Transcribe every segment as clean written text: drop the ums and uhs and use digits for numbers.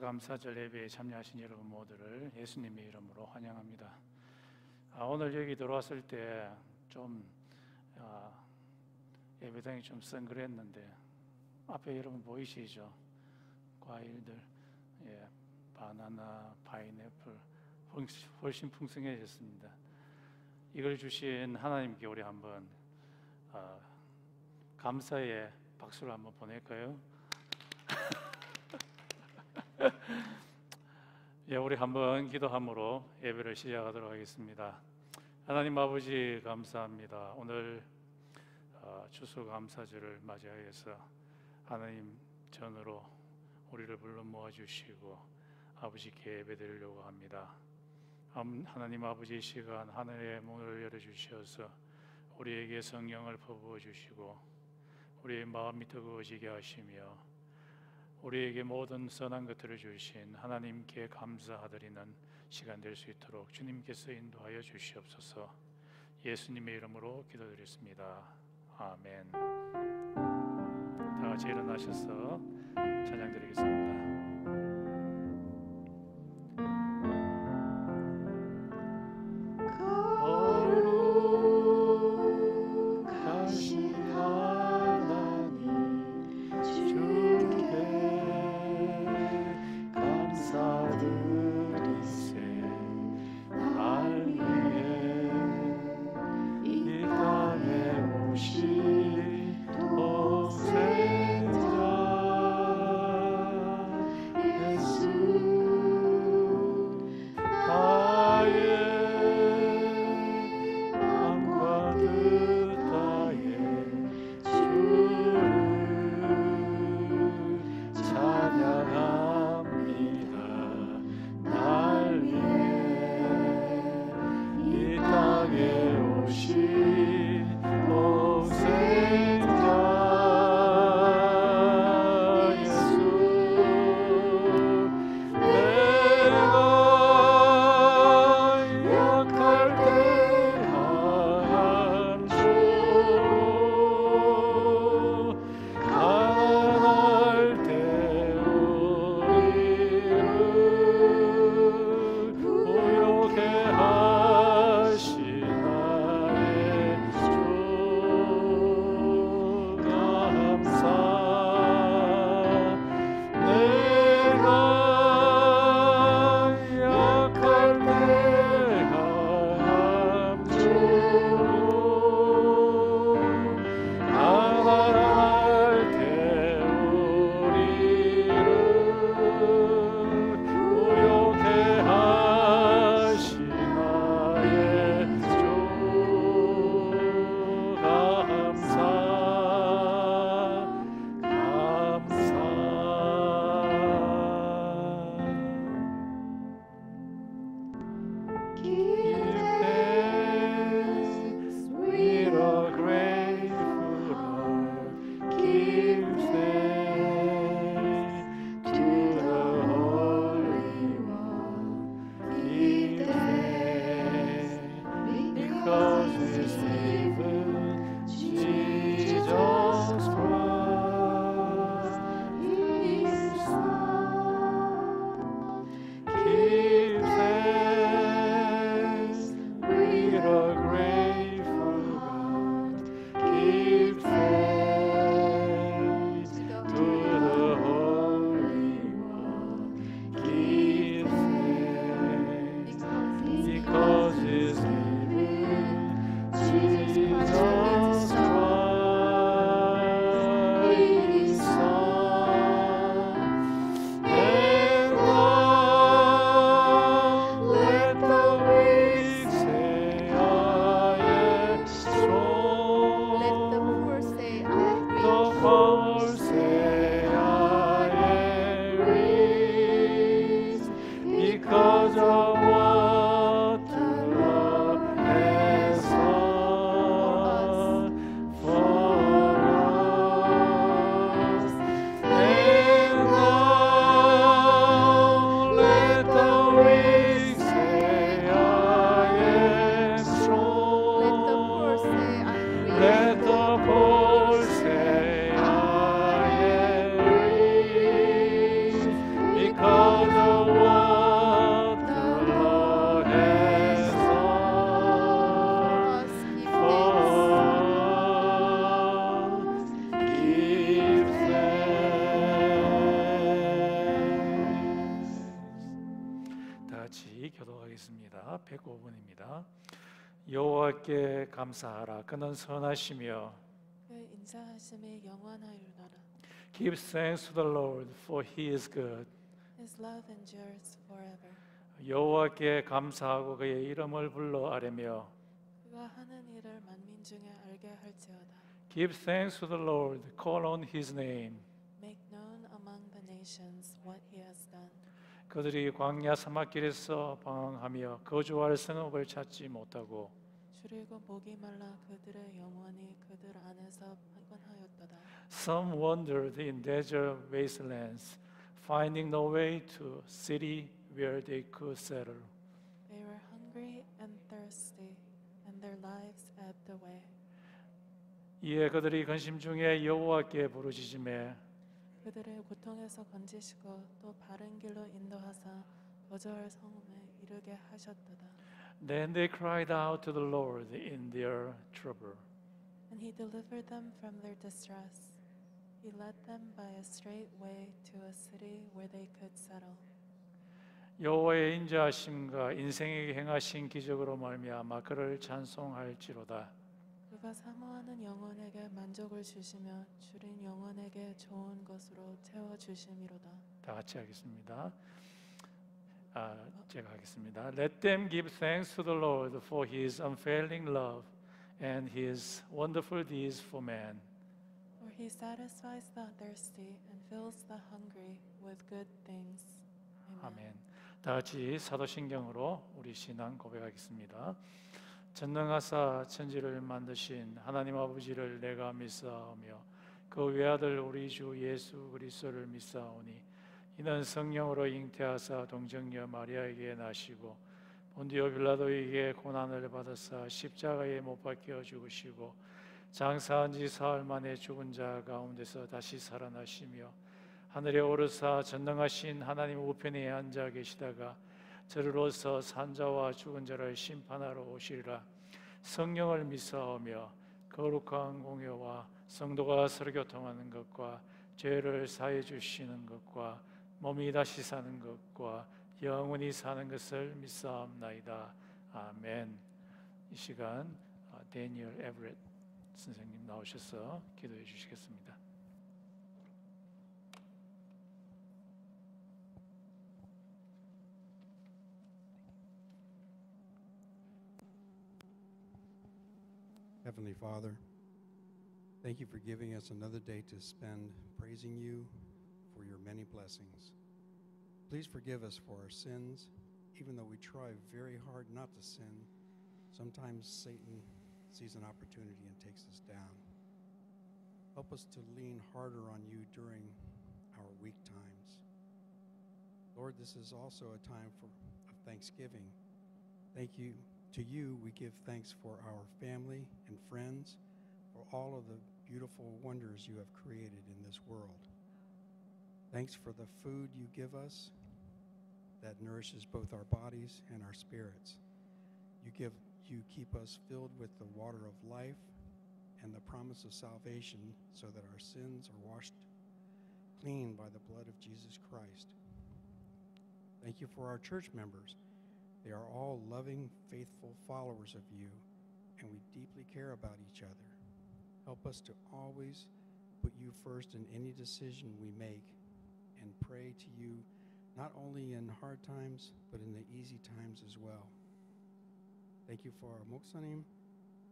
추수감사절 예배에 참여하신 여러분 모두를 예수님의 이름으로 환영합니다. 오늘 여기 들어왔을 때 좀 예배당이 좀 썬그랬는데 앞에 여러분 보이시죠? 과일들, 바나나, 파인애플 훨씬 풍성해졌습니다. 이걸 주신 하나님께 우리 한번 감사의 박수를 한번 보낼까요? 우리 한번 기도함으로 예배를 시작하도록 하겠습니다. 하나님 아버지 감사합니다. 오늘 추수감사절을 맞이하여서 하나님 전으로 우리를 불러 모아주시고 아버지께 예배드리려고 합니다. 하나님 아버지, 이 시간 하늘의 문을 열어주셔서 우리에게 성령을 퍼부어 주시고 우리의 마음이 뜨거워지게 하시며 우리에게 모든 선한 것들을 주신 하나님께 감사드리는 시간 될 수 있도록 주님께서 인도하여 주시옵소서. 예수님의 이름으로 기도드렸습니다. 아멘. 다 같이 일어나셔서 찬양 드리겠습니다. 같이 교독하겠습니다. 105번입니다. 여호와께 감사하라. 그는 선하시며 그 인자하심이 영원하యు나라. Give thanks to the Lord, for He is good. His love endures forever. 여호와께 감사하고 그의 이름을 불러 아뢰며 그가 하는 일을 만민 중에 알게 할지어다. Give thanks to the Lord, call on His name. Make known among the nations what he has done. 그들이 광야 사막길에서 방황하며 거주할 성읍을 찾지 못하고 줄이고 목이 말라 그들의 영혼이 그들 안에서 피곤하였도다. Some wandered in desert wastelands, finding no way to city where they could settle. They were hungry and thirsty, and their lives ebbed away. 이에 그들이 근심 중에 여호와께 부르짖으매 그들의 고통에서 건지시고 또 바른 길로 인도하사 거주할 성읍에 이르게 하셨도다. Then they cried out to the Lord in their trouble. And he delivered them from their distress. He led them by a straight way to a city where they could settle. 여호와의 인자하심과 인생에게 행하신 기적으로 말미암아 그를 찬송할지로다. 그가 사모하는 영혼에게 만족을 주시며 줄인 영혼에게 좋은 것으로 채워 주심이로다. 다 같이 하겠습니다. 제가 하겠습니다. Let them give thanks to the Lord for His unfailing love and His wonderful deeds for man. For he satisfies the thirsty and fills the hungry with good things. 아멘. 다 같이 사도신경으로 우리 신앙 고백하겠습니다. 전능하사 천지를 만드신 하나님 아버지를 내가 믿사오며 그 외아들 우리 주 예수 그리스도를 믿사오니 이는 성령으로 잉태하사 동정녀 마리아에게 나시고 본디오 빌라도에게 고난을 받으사 십자가에 못 박혀 죽으시고 장사한 지 사흘 만에 죽은 자 가운데서 다시 살아나시며 하늘에 오르사 전능하신 하나님 우편에 앉아 계시다가 저리로서 산자와 죽은 자를 심판하러 오시리라. 성령을 믿사오며 거룩한 공회와 성도가 서로 교통하는 것과 죄를 사해 주시는 것과 몸이 다시 사는 것과 영원히 사는 것을 믿사옵나이다. 아멘. 이 시간 데니얼 에버렛 선생님 나오셔서 기도해 주시겠습니다. Heavenly Father, thank you for giving us another day to spend praising you for your many blessings. Please forgive us for our sins, even though we try very hard not to sin. Sometimes Satan sees an opportunity and takes us down. Help us to lean harder on you during our weak times. Lord, this is also a time of thanksgiving. Thank you. To you, we give thanks for our family and friends, for all of the beautiful wonders you have created in this world. Thanks for the food you give us that nourishes both our bodies and our spirits. You keep us filled with the water of life and the promise of salvation so that our sins are washed clean by the blood of Jesus Christ. Thank you for our church members. They are all loving, faithful followers of you, and we deeply care about each other. Help us to always put you first in any decision we make and pray to you not only in hard times, but in the easy times as well. Thank you for our Moksanim,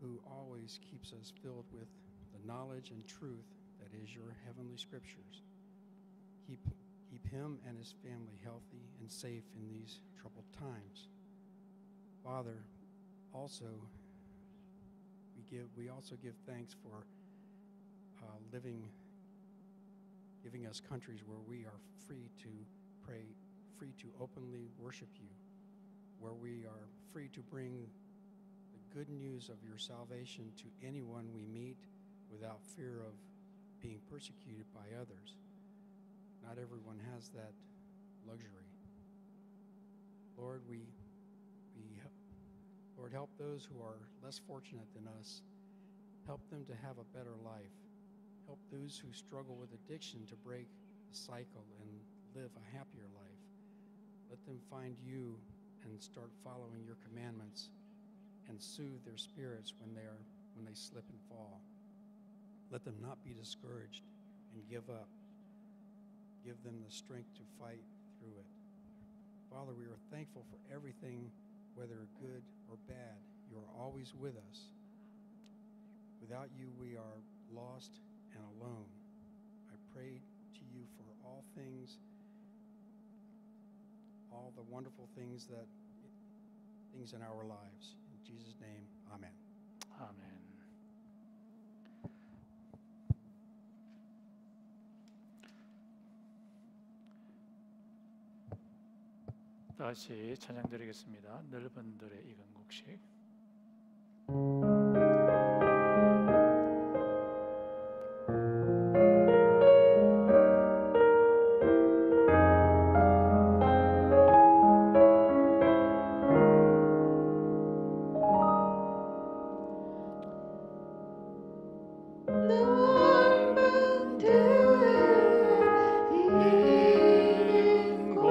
who always keeps us filled with the knowledge and truth that is your heavenly scriptures. Keep him and his family healthy and safe in these troubled times. Father, we also give thanks for giving us countries where we are free to pray, free to openly worship you, where we are free to bring the good news of your salvation to anyone we meet without fear of being persecuted by others. Not everyone has that luxury. Lord, Lord, help those who are less fortunate than us. Help them to have a better life. Help those who struggle with addiction to break the cycle and live a happier life. Let them find you and start following your commandments and soothe their spirits when they slip and fall. Let them not be discouraged and give up. Give them the strength to fight through it. Father, we are thankful for everything, whether good or bad. You are always with us. Without you, we are lost and alone. I pray to you for all things, all the wonderful things in our lives. In Jesus' name, amen. 아멘. 다시 찬양 드리겠습니다. 넓은들의 익은 곡식. 인 곳이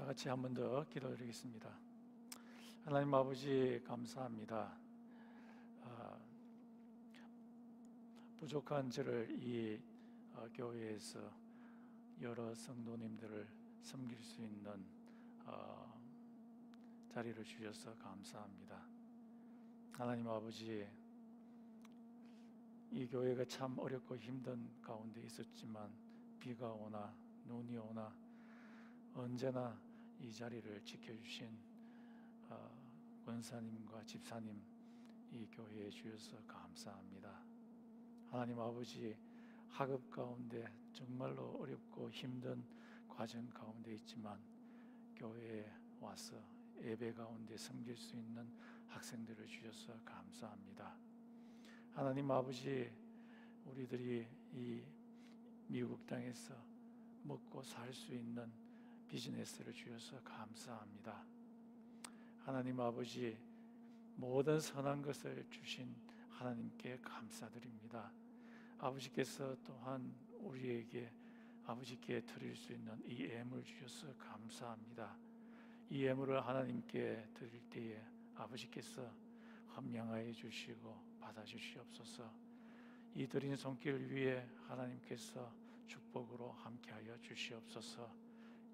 다 같이 한 번 더 기도드리겠습니다. 하나님 아버지 감사합니다. 부족한 저를 이 교회에서 여러 성도님들을 섬길 수 있는 자리를 주셔서 감사합니다. 하나님 아버지, 이 교회가 참 어렵고 힘든 가운데 있었지만 비가 오나 눈이 오나 언제나 이 자리를 지켜주신 권사님과 집사님, 이 교회에 주셔서 감사합니다. 하나님 아버지, 학업 가운데 정말로 어렵고 힘든 과정 가운데 있지만 교회에 와서 예배 가운데 섬길 수 있는 학생들을 주셔서 감사합니다. 하나님 아버지, 우리들이 이 미국 땅에서 먹고 살 수 있는 비즈니스를 주셔서 감사합니다. 하나님 아버지, 모든 선한 것을 주신 하나님께 감사드립니다. 아버지께서 또한 우리에게 아버지께 드릴 수 있는 이 예물 주셔서 감사합니다. 이 예물을 하나님께 드릴 때에 아버지께서 헌명하여 주시고 받아주시옵소서. 이 드린 손길 위에 하나님께서 축복으로 함께하여 주시옵소서.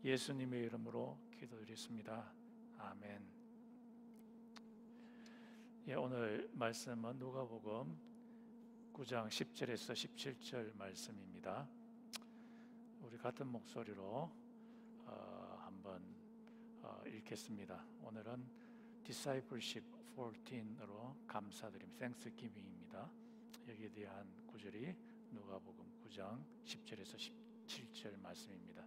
예수님의 이름으로 기도드렸습니다. 아멘. 오늘 말씀은 누가복음 9장 10절에서 17절 말씀입니다. 우리 같은 목소리로 한번 읽겠습니다. 오늘은 Discipleship 14으로 감사드림, Thanksgiving입니다. 여기에 대한 구절이 누가복음 9장 10절에서 17절 말씀입니다.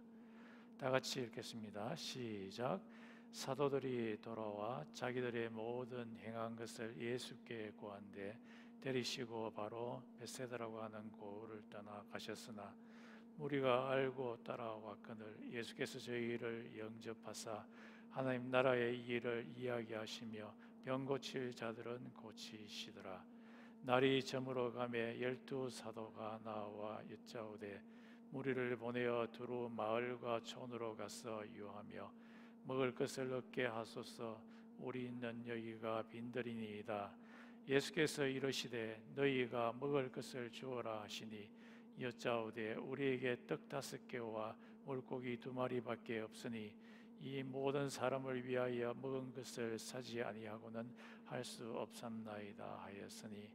다 같이 읽겠습니다. 시작. 사도들이 돌아와 자기들의 모든 행한 것을 예수께 고한데 데리시고 바로 베세다라고 하는 고을을 떠나 가셨으나 우리가 알고 따라왔거늘 예수께서 저희를 영접하사 하나님 나라의 일을 이야기하시며 병 고칠 자들은 고치시더라. 날이 저물어 가매 12 사도가 나와 여짜오되 무리를 보내어 두루 마을과 촌으로 가서 유하며 먹을 것을 얻게 하소서. 우리 있는 여기가 빈들이니이다. 예수께서 이르시되 너희가 먹을 것을 주어라 하시니 여짜오되 우리에게 떡 5개와 물고기 2마리밖에 없으니 이 모든 사람을 위하여 먹은 것을 사지 아니하고는 할 수 없삼나이다 하였으니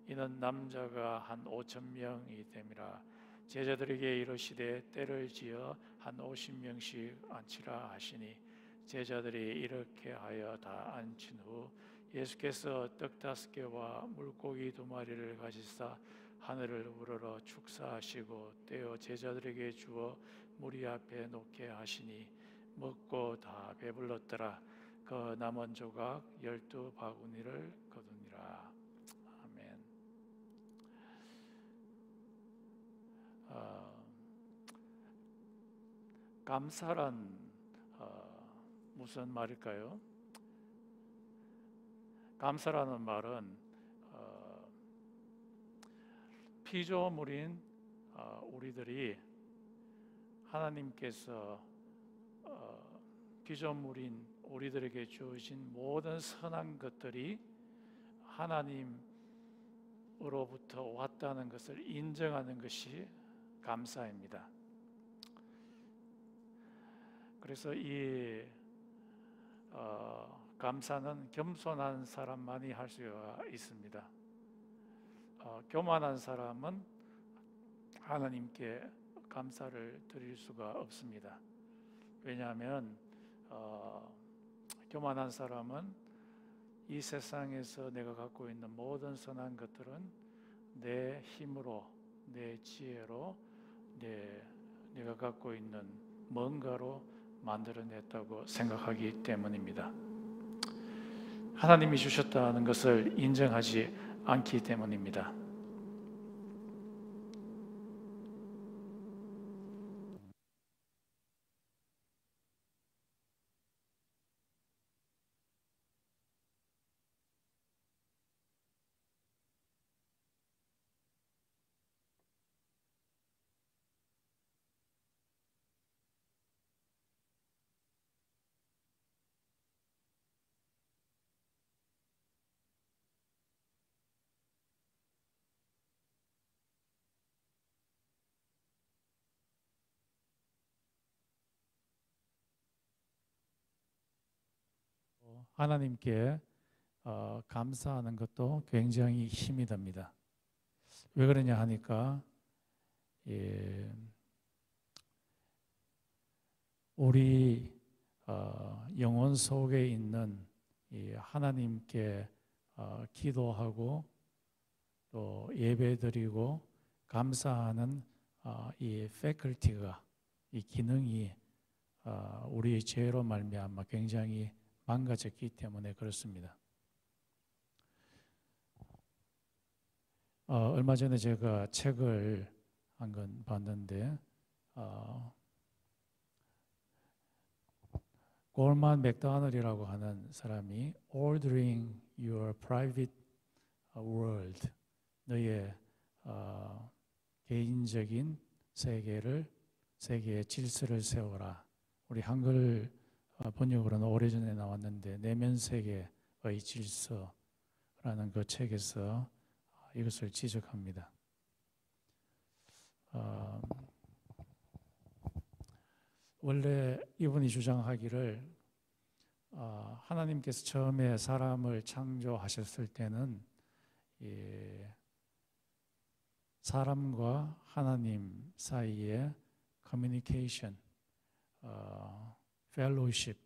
이는 남자가 한 5,000명이 됨이라. 제자들에게 이르시되 때를 지어 한 50명씩 앉히라 하시니 제자들이 이렇게 하여 다 앉힌 후 예수께서 떡 5개와 물고기 2마리를 가지사 하늘을 우러러 축사하시고 떼어 제자들에게 주어 무리 앞에 놓게 하시니 먹고 다 배불렀더라. 그 남은 조각 12바구니를 거두니라. 아멘. 감사란 무슨 말일까요? 감사라는 말은 피조물인 우리들이 하나님께서 피조물인 우리들에게 주신 모든 선한 것들이 하나님으로부터 왔다는 것을 인정하는 것이 감사입니다. 그래서 이 감사는 겸손한 사람만이 할 수가 있습니다. 교만한 사람은 하나님께 감사를 드릴 수가 없습니다. 왜냐하면 교만한 사람은 이 세상에서 내가 갖고 있는 모든 선한 것들은 내 힘으로, 내 지혜로, 내가 갖고 있는 뭔가로 만들어냈다고 생각하기 때문입니다. 하나님이 주셨다는 것을 인정하지 않기 때문입니다. 하나님께 감사하는 것도 굉장히 힘이 듭니다. 왜 그러냐 하니까 우리 영혼 속에 있는 이 하나님께 기도하고 또 예배드리고 감사하는 이 패컬티가, 이 기능이 우리의 죄로 말미암아 굉장히 망가졌기 때문에 그렇습니다. 얼마 전에 제가 책을 한 권 봤는데 골만 맥도날이라고 하는 사람이 Ordering Your Private World, 너의 개인적인 세계의 질서를 세워라. 우리 한글 번역으로는 오래전에 나왔는데 내면 세계의 질서라는 그 책에서 이것을 지적합니다. 원래 이분이 주장하기를 하나님께서 처음에 사람을 창조하셨을 때는 사람과 하나님 사이의 커뮤니케이션, 펠로우십,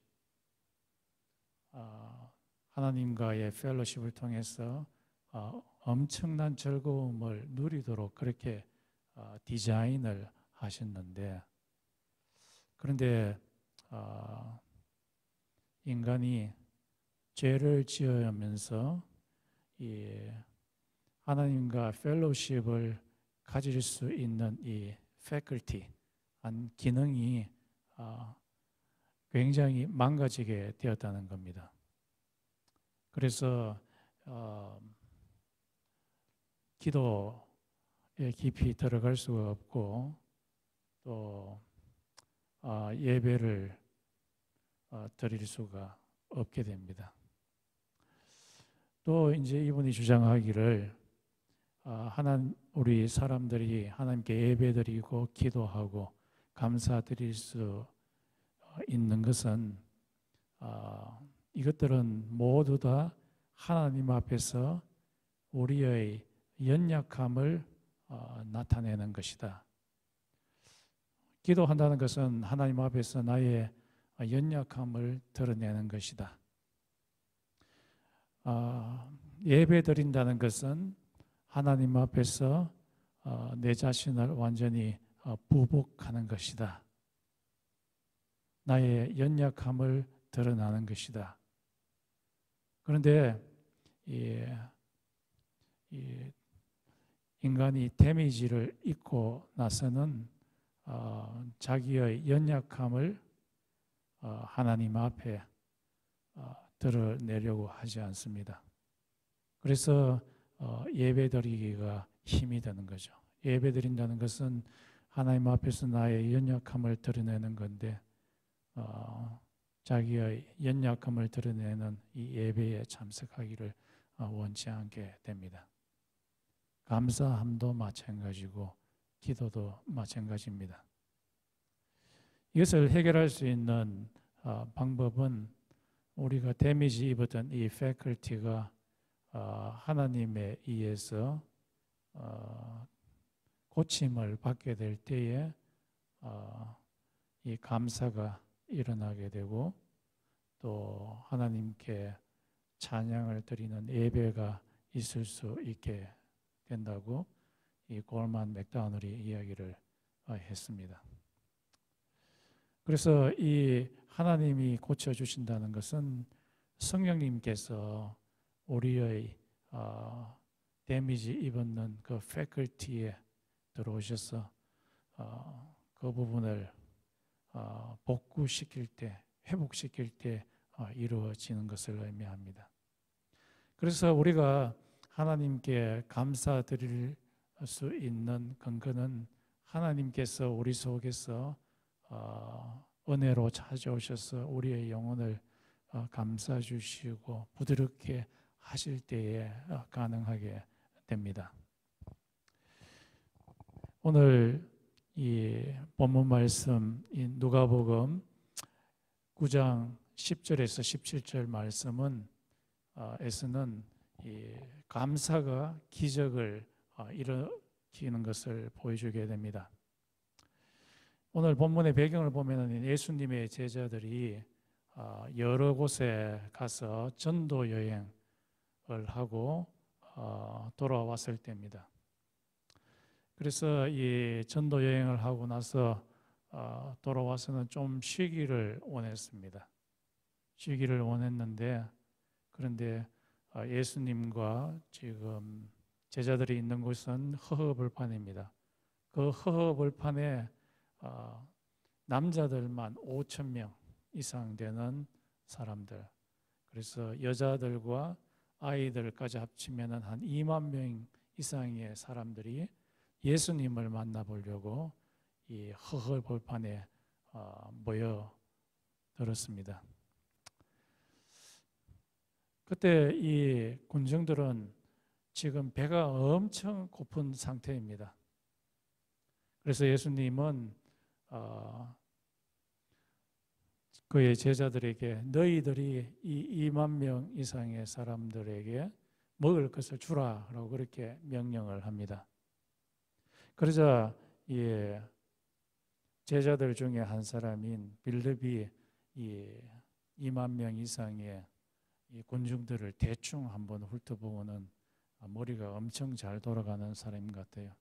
하나님과의 펠로우십을 통해서 엄청난 즐거움을 누리도록 그렇게 디자인을 하셨는데, 그런데 인간이 죄를 지으면서 이 하나님과 펠로우십을 가질 수 있는 이 패컬티, 기능이 굉장히 망가지게 되었다는 겁니다. 그래서 기도에 깊이 들어갈 수가 없고 또 예배를 드릴 수가 없게 됩니다. 또 이제 이분이 주장하기를 우리 사람들이 하나님께 예배드리고 기도하고 감사드릴 수 있는 것은 이것들은 모두 다 하나님 앞에서 우리의 연약함을 나타내는 것이다. 기도한다는 것은 하나님 앞에서 나의 연약함을 드러내는 것이다. 예배 드린다는 것은 하나님 앞에서 내 자신을 완전히 부복하는 것이다. 나의 연약함을 드러나는 것이다. 그런데 인간이 데미지를 입고 나서는 자기의 연약함을 하나님 앞에 드러내려고 하지 않습니다. 그래서 예배드리기가 힘이 드는 거죠. 예배드린다는 것은 하나님 앞에서 나의 연약함을 드러내는 건데 자기의 연약함을 드러내는 이 예배에 참석하기를 원치 않게 됩니다. 감사함도 마찬가지고 기도도 마찬가지입니다. 이것을 해결할 수 있는 방법은 우리가 데미지 입었던 이 패컬티가 하나님에 의해서 고침을 받게 될 때에 이 감사가 일어나게 되고 또 하나님께 찬양을 드리는 예배가 있을 수 있게 된다고 이 골만 맥도날이 이야기를 했습니다. 그래서 이 하나님이 고쳐주신다는 것은 성령님께서 우리의 데미지 입었는 그 패컬티에 들어오셔서 그 부분을 복구시킬 때, 회복시킬 때 이루어지는 것을 의미합니다. 그래서 우리가 하나님께 감사드릴 수 있는 근거는 하나님께서 우리 속에서 은혜로 찾아오셔서 우리의 영혼을 감싸 주시고 부드럽게 하실 때에 가능하게 됩니다. 오늘 이 본문 말씀 누가복음 9장 10절에서 17절 말씀은 에서는 이 감사가 기적을 일으키는 것을 보여주게 됩니다. 오늘 본문의 배경을 보면 예수님의 제자들이 여러 곳에 가서 전도 여행을 하고 돌아왔을 때입니다. 그래서 이 전도 여행을 하고 나서 돌아와서는 좀 쉬기를 원했습니다. 쉬기를 원했는데 그런데 예수님과 지금 제자들이 있는 곳은 허허벌판입니다. 그 허허벌판에 남자들만 5,000명 이상 되는 사람들, 그래서 여자들과 아이들까지 합치면 한 2만 명 이상의 사람들이 예수님을 만나보려고 이 허허벌판에 모여들었습니다. 그때 이 군중들은 지금 배가 엄청 고픈 상태입니다. 그래서 예수님은 그의 제자들에게 너희들이 이 2만 명 이상의 사람들에게 먹을 것을 주라라고 그렇게 명령을 합니다. 그러자 제자들 중에 한 사람인 빌립이 이 2만 명 이상의 이 군중들을 대충 한번 훑어보고는 머리가 엄청 잘 돌아가는 사람 같아요.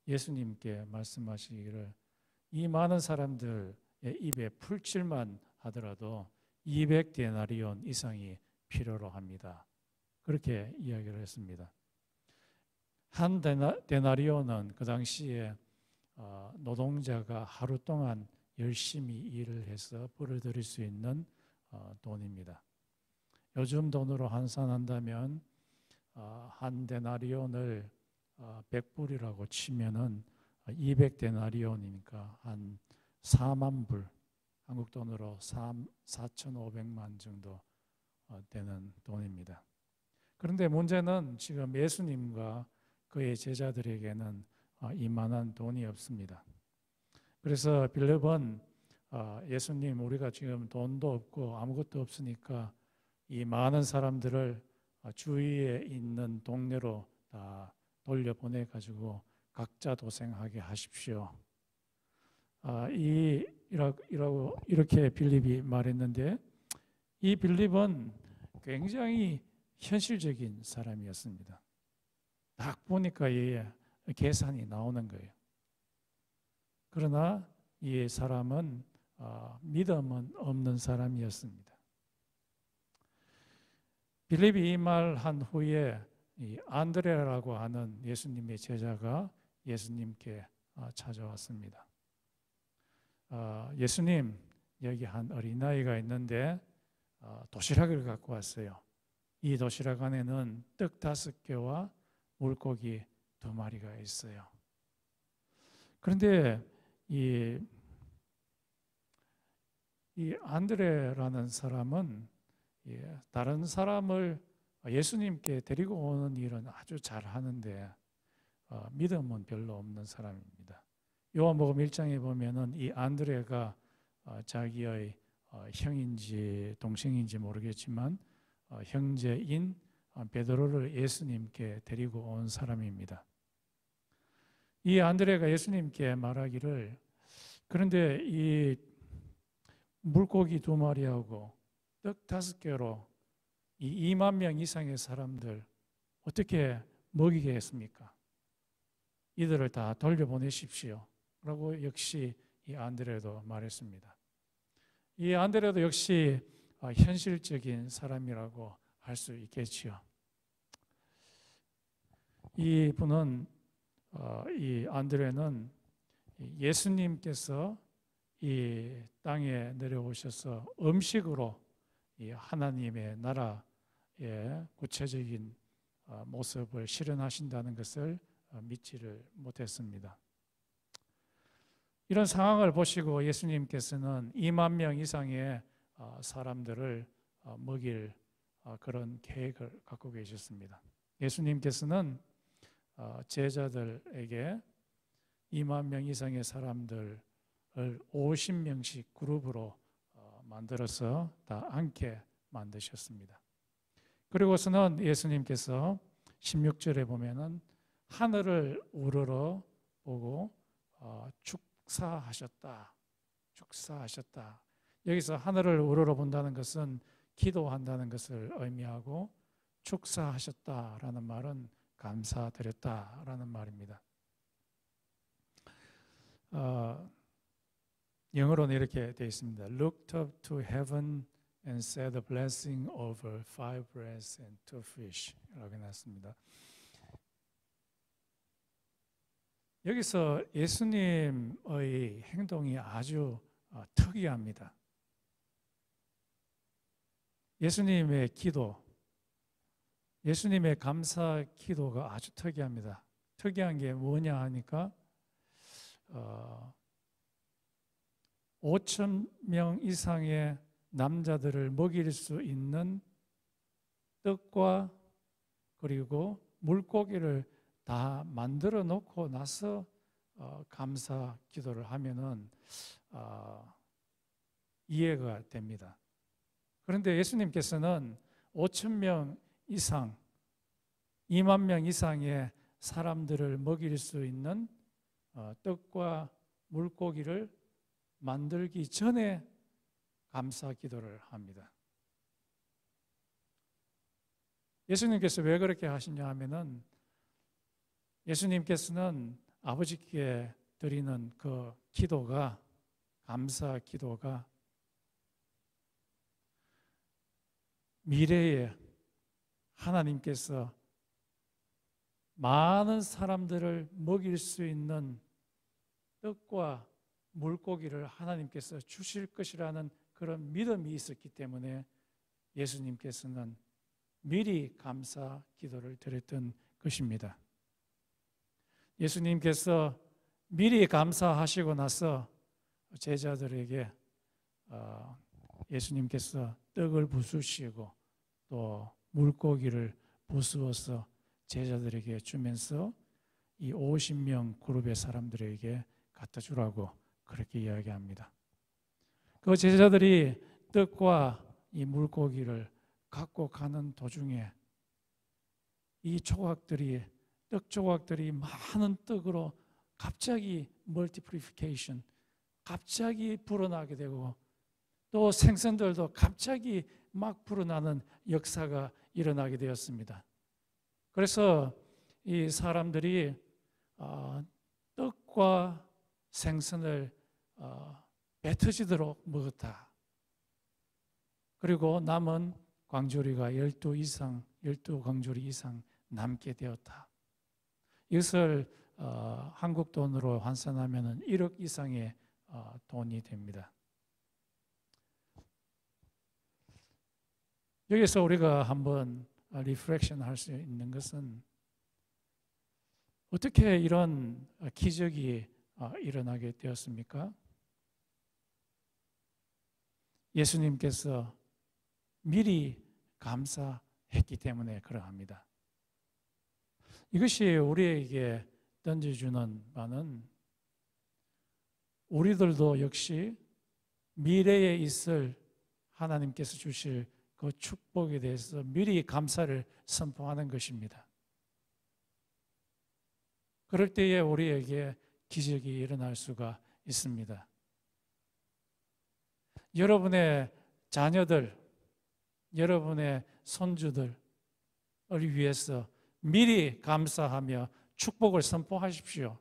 예수님께 말씀하시기를 이 많은 사람들의 입에 풀칠만 하더라도 200데나리온 이상이 필요로 합니다. 그렇게 이야기를 했습니다. 한 데나리온은 그 당시에 노동자가 하루 동안 열심히 일을 해서 벌어들일 수 있는 돈입니다. 요즘 돈으로 환산한다면 한 데나리온을 100불이라고 치면은 200데나리온이니까 한 4만 불, 한국 돈으로 4,500만 정도 되는 돈입니다. 그런데 문제는 지금 예수님과 그의 제자들에게는 이만한 돈이 없습니다. 그래서 빌립은 예수님, 우리가 지금 돈도 없고 아무것도 없으니까 이 많은 사람들을 주위에 있는 동네로 다 돌려보내가지고 각자 도생하게 하십시오. 이렇게 빌립이 말했는데 이 빌립은 굉장히 현실적인 사람이었습니다. 딱 보니까 계산이 나오는 거예요. 그러나 이 사람은 믿음은 없는 사람이었습니다. 빌립이 이 말 한 후에 이 안드레라고 하는 예수님의 제자가 예수님께 찾아왔습니다. 예수님, 여기 한 어린아이가 있는데 도시락을 갖고 왔어요. 이 도시락 안에는 떡 5개와 물고기 2마리가 있어요. 그런데 이 안드레라는 사람은 다른 사람을 예수님께 데리고 오는 일은 아주 잘 하는데 믿음은 별로 없는 사람입니다. 요한복음 1장에 보면은 이 안드레가 자기의 형인지 동생인지 모르겠지만 형제인 베드로를 예수님께 데리고 온 사람입니다. 이 안드레가 예수님께 말하기를 그런데 이 물고기 2마리하고 떡 5개로 이 2만 명 이상의 사람들 어떻게 먹이겠습니까? 이들을 다 돌려보내십시오. 라고 역시 이 안드레도 말했습니다. 이 안드레도 역시 현실적인 사람이라고 할 수 있겠지요. 이분은 이 안드레는 예수님께서 이 땅에 내려오셔서 음식으로 이 하나님의 나라의 구체적인 모습을 실현하신다는 것을 믿지를 못했습니다. 이런 상황을 보시고 예수님께서는 2만 명 이상의 사람들을 먹일 그런 계획을 갖고 계셨습니다. 예수님께서는 제자들에게 2만 명 이상의 사람들을 50명씩 그룹으로 만들어서 다 앉게 만드셨습니다. 그리고서는 예수님께서 16절에 보면은 하늘을 우러러 보고 축사하셨다. 축사하셨다. 여기서 하늘을 우러러 본다는 것은 기도한다는 것을 의미하고 축사하셨다라는 말은 감사드렸다라는 말입니다. 영어로는 이렇게 되어 있습니다. Looked up to heaven and said a blessing over 5 breads and 2 fish 라고 해놨습니다. 여기서 예수님의 행동이 아주 특이합니다. 예수님의 기도, 예수님의 감사 기도가 아주 특이합니다. 특이한 게 뭐냐 하니까 5천 명 이상의 남자들을 먹일 수 있는 떡과 그리고 물고기를 다 만들어 놓고 나서 감사 기도를 하면은 이해가 됩니다. 그런데 예수님께서는 5천 명 이상, 2만 명 이상의 사람들을 먹일 수 있는 떡과 물고기를 만들기 전에 감사 기도를 합니다. 예수님께서 왜 그렇게 하시냐 하면은 예수님께서는 아버지께 드리는 그 기도가, 감사 기도가 미래에 하나님께서 많은 사람들을 먹일 수 있는 떡과 물고기를 하나님께서 주실 것이라는 그런 믿음이 있었기 때문에 예수님께서는 미리 감사 기도를 드렸던 것입니다. 예수님께서 미리 감사하시고 나서 제자들에게 예수님께서 떡을 부수시고 또 물고기를 부수어서 제자들에게 주면서 이 50명 그룹의 사람들에게 갖다 주라고 그렇게 이야기합니다. 그 제자들이 떡과 이 물고기를 갖고 가는 도중에 이 조각들이, 떡 조각들이 많은 떡으로 갑자기 멀티플리피케이션, 갑자기 불어나게 되고 또 생선들도 갑자기 막 불어나는 역사가 일어나게 되었습니다. 그래서 이 사람들이 떡과 생선을 뱉어지도록 먹었다. 그리고 남은 광조리가 12광조리 이상 남게 되었다. 이것을 한국 돈으로 환산하면 1억 이상의 돈이 됩니다. 여기서 우리가 한번 리프렉션 할 수 있는 것은 어떻게 이런 기적이 일어나게 되었습니까? 예수님께서 미리 감사했기 때문에 그러합니다. 이것이 우리에게 던져주는 바는 우리들도 역시 미래에 있을 하나님께서 주실 그 축복에 대해서 미리 감사를 선포하는 것입니다. 그럴 때에 우리에게 기적이 일어날 수가 있습니다. 여러분의 자녀들, 여러분의 손주들을 위해서 미리 감사하며 축복을 선포하십시오.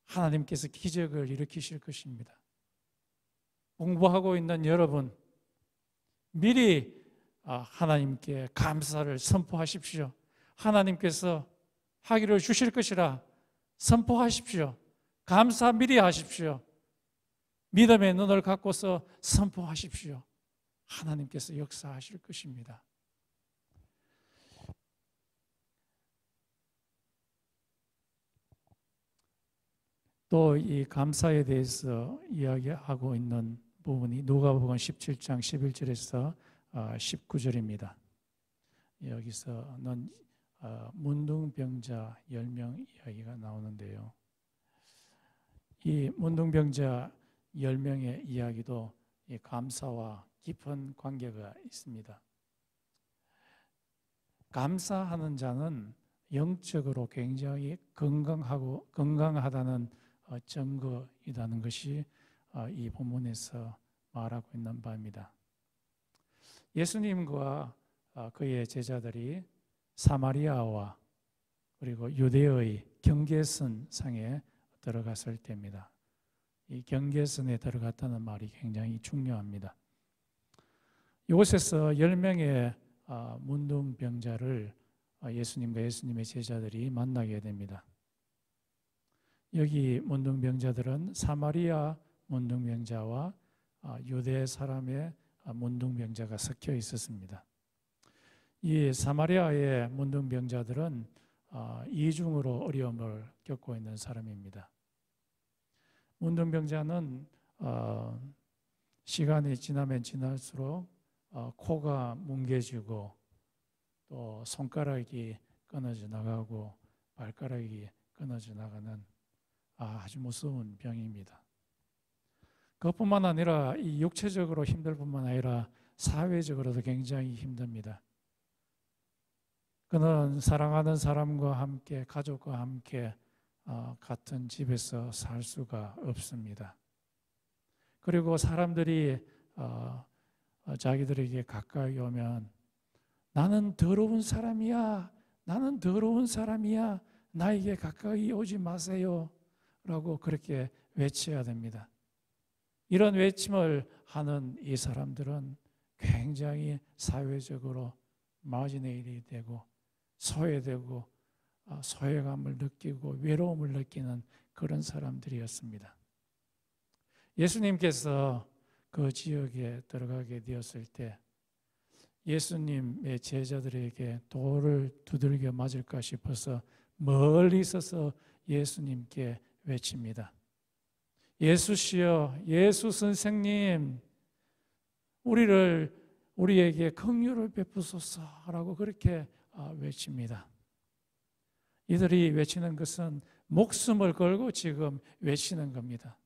하나님께서 기적을 일으키실 것입니다. 공부하고 있는 여러분, 미리 하나님께 감사를 선포하십시오. 하나님께서 하기를 주실 것이라 선포하십시오. 감사 미리 하십시오. 믿음의 눈을 갖고서 선포하십시오. 하나님께서 역사하실 것입니다. 또 이 감사에 대해서 이야기하고 있는 부분이 누가복음 17장 11절에서 19절입니다. 여기서는 문둥병자 10명 이야기가 나오는데요. 이 문둥병자 10명의 이야기도 이 감사와 깊은 관계가 있습니다. 감사하는 자는 영적으로 굉장히 건강하다는 증거이라는 것이 이 본문에서 말하고 있는 바입니다. 예수님과 그의 제자들이 사마리아와 그리고 유대의 경계선 상에 들어갔을 때입니다. 이 경계선에 들어갔다는 말이 굉장히 중요합니다. 이곳에서 10명의 문둥병자를 예수님과 예수님의 제자들이 만나게 됩니다. 여기 문둥병자들은 사마리아 문둥병자와 유대 사람의 문둥병자가 섞여 있었습니다. 이 사마리아의 문둥병자들은 이중으로 어려움을 겪고 있는 사람입니다. 문둥병자는 시간이 지나면 지날수록 코가 뭉개지고 또 손가락이 끊어져 나가고 발가락이 끊어져 나가는 아주 무서운 병입니다. 그것뿐만 아니라 이 육체적으로 힘들 뿐만 아니라 사회적으로도 굉장히 힘듭니다. 그는 사랑하는 사람과 함께 가족과 함께 같은 집에서 살 수가 없습니다. 그리고 사람들이 자기들에게 가까이 오면 나는 더러운 사람이야, 나는 더러운 사람이야, 나에게 가까이 오지 마세요 라고 그렇게 외쳐야 됩니다. 이런 외침을 하는 이 사람들은 굉장히 사회적으로 마지네일이 되고 소외되고 소외감을 느끼고 외로움을 느끼는 그런 사람들이었습니다. 예수님께서 그 지역에 들어가게 되었을 때 예수님의 제자들에게 돌을 두들겨 맞을까 싶어서 멀리 있어서 예수님께 외칩니다. 예수시여, 예수 선생님, 우리에게 긍휼을 베푸소서라고 그렇게 외칩니다. 이들이 외치는 것은 목숨을 걸고 지금 외치는 겁니다.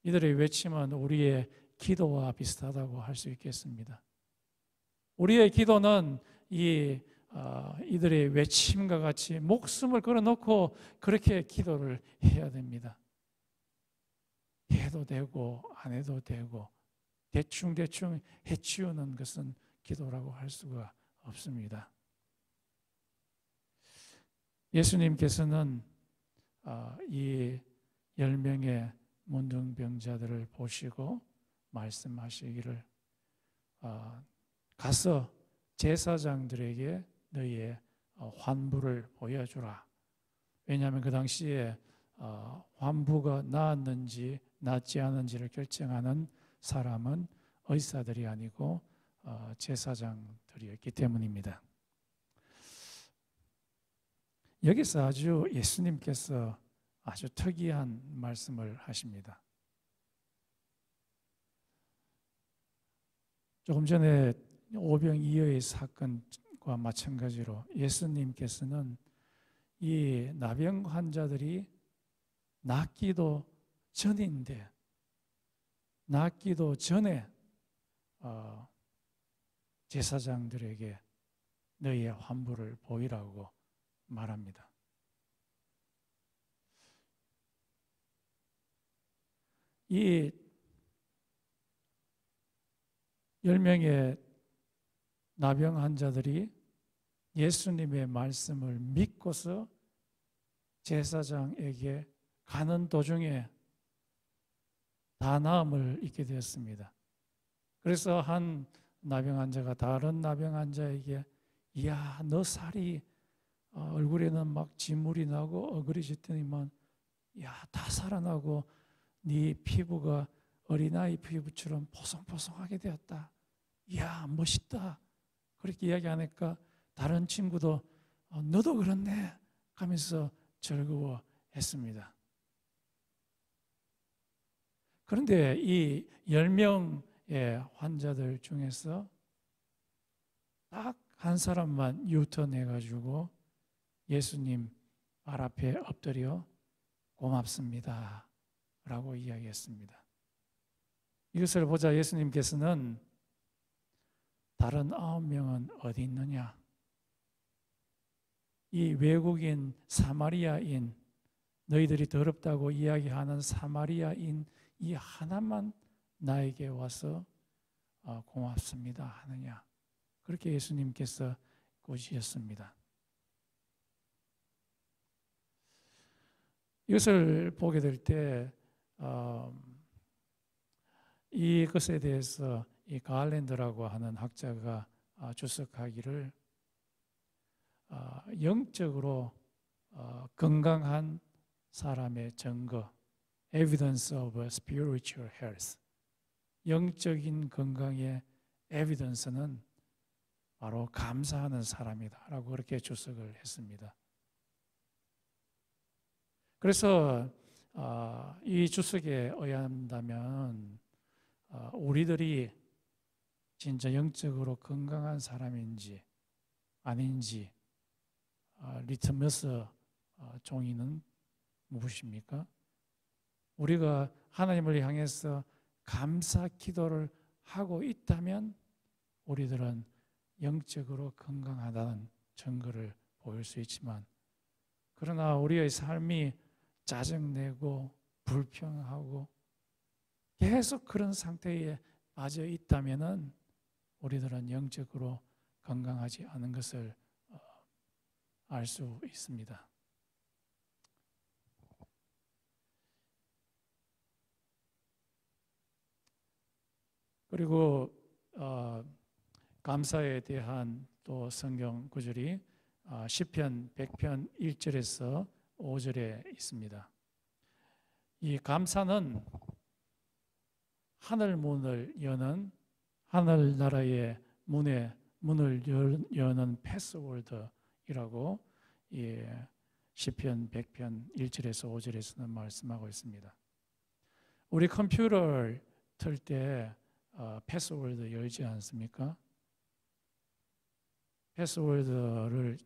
이들의 외침은 우리의 기도와 비슷하다고 할 수 있겠습니다. 우리의 기도는 이들의 외침과 같이 목숨을 걸어놓고 그렇게 기도를 해야 됩니다. 해도 되고 안 해도 되고 대충 해치우는 것은 기도라고 할 수가 없습니다. 예수님께서는 이 10명의 문둥병자들을 보시고 말씀하시기를 가서 제사장들에게 너희의 환부를 보여주라. 왜냐하면 그 당시에 환부가 나았는지 낫지 않은지를 결정하는 사람은 의사들이 아니고 제사장들이었기 때문입니다. 여기서 예수님께서 아주 특이한 말씀을 하십니다. 조금 전에 오병이어의 사건과 마찬가지로 예수님께서는 이 나병 환자들이 낫기도 전인데 낫기도 전에 제사장들에게 너희의 환부를 보이라고 말합니다. 이 10명의 나병 환자들이 예수님의 말씀을 믿고서 제사장에게 가는 도중에 다 나음을 입게 되었습니다. 그래서 한 나병 환자가 다른 나병 환자에게 이야, 너 살이 얼굴에는 막 진물이 나고 어그러졌더니만 야, 다 살아나고 네 피부가 어린아이 피부처럼 포송포송하게 되었다. 이야, 멋있다. 그렇게 이야기하니까 다른 친구도 너도 그렇네 하면서 즐거워했습니다. 그런데 이 10명의 환자들 중에서 딱 한 사람만 유턴해가지고 예수님 발 앞에 엎드려 고맙습니다 라고 이야기했습니다. 이것을 보자 예수님께서는 다른 9명은 어디 있느냐? 이 외국인 사마리아인, 너희들이 더럽다고 이야기하는 사마리아인 이 하나만 나에게 와서 고맙습니다 하느냐? 그렇게 예수님께서 꾸짖었습니다. 이것을 보게 될 때 이것에 대해서 이 가알랜드라고 하는 학자가 주석하기를 영적으로 건강한 사람의 증거, evidence of spiritual health, 영적인 건강의 evidence는 바로 감사하는 사람이다 라고 그렇게 주석을 했습니다. 그래서 이 주석에 의한다면 우리들이 진짜 영적으로 건강한 사람인지 아닌지 리트머스 종이는 무엇입니까? 우리가 하나님을 향해서 감사 기도를 하고 있다면 우리들은 영적으로 건강하다는 증거를 보일 수 있지만, 그러나 우리의 삶이 짜증내고 불평하고 계속 그런 상태에 빠져 있다면은 우리들은 영적으로 건강하지 않은 것을 알 수 있습니다. 그리고 감사에 대한 또 성경 구절이 시편 100편 1절에서 5절에 있습니다. 이 감사는 하늘 문을 여는, 하늘나라의 문을 여는 패스워드이라고 시편 100편 1절에서 5절에서는 말씀하고 있습니다. 우리 컴퓨터를 틀 때 패스워드 열지 않습니까? 패스워드를